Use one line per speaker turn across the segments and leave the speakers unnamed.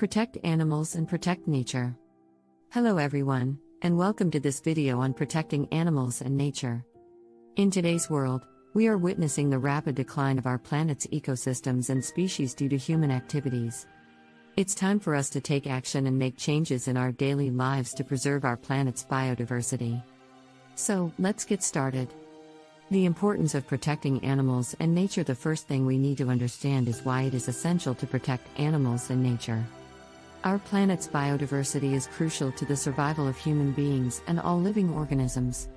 Protect animals and protect nature. Hello everyone, and welcome to this video on protecting animals and nature. In today's world, we are witnessing the rapid decline of our planet's ecosystems and species due to human activities. It's time for us to take action and make changes in our daily lives to preserve our planet's biodiversity. So, let's get started. The importance of protecting animals and nature. The first thing we need to understand is why it is essential to protect animals and nature. Our planet's biodiversity is crucial to the survival of human beings and all living organisms.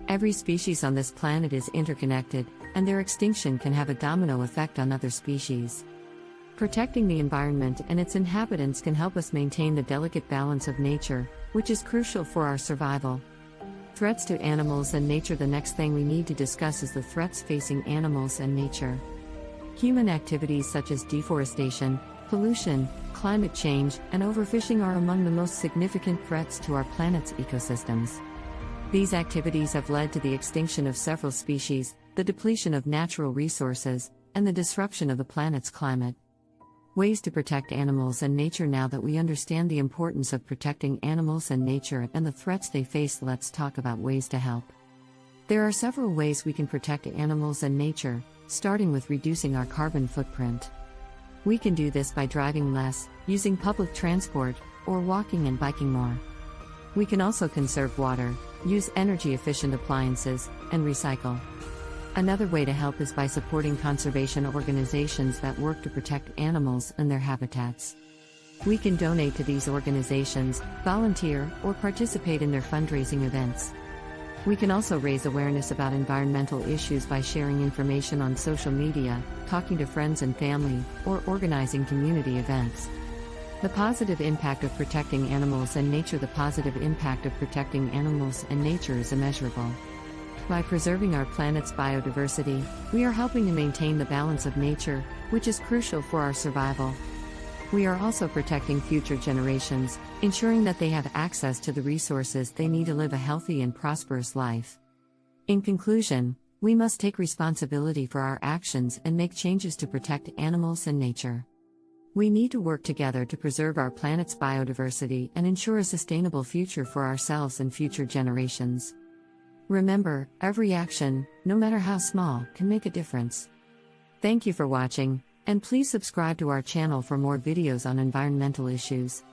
Every species on this planet is interconnected, and their extinction can have a domino effect on other species. Protecting the environment and its inhabitants can help us maintain the delicate balance of nature, which is crucial for our survival. Threats to animals and nature. The next thing we need to discuss is the threats facing animals and nature. Human activities such as deforestation, pollution, climate change, and overfishing are among the most significant threats to our planet's ecosystems. These activities have led to the extinction of several species, the depletion of natural resources, and the disruption of the planet's climate. Ways to protect animals and nature. Now that we understand the importance of protecting animals and nature and the threats they face, let's talk about ways to help. There are several ways we can protect animals and nature, starting with reducing our carbon footprint. We can do this by driving less, using public transport, or walking and biking more. We can also conserve water, use energy-efficient appliances, and recycle. Another way to help is by supporting conservation organizations that work to protect animals and their habitats. We can donate to these organizations, volunteer, or participate in their fundraising events. We can also raise awareness about environmental issues by sharing information on social media, talking to friends and family, or organizing community events. The positive impact of protecting animals and nature. The positive impact of protecting animals and nature is immeasurable. By preserving our planet's biodiversity, we are helping to maintain the balance of nature, which is crucial for our survival. We are also protecting future generations, ensuring that they have access to the resources they need to live a healthy and prosperous life. In conclusion, we must take responsibility for our actions and make changes to protect animals and nature. We need to work together to preserve our planet's biodiversity and ensure a sustainable future for ourselves and future generations. Remember, every action, no matter how small, can make a difference. Thank you for watching, and please subscribe to our channel for more videos on environmental issues.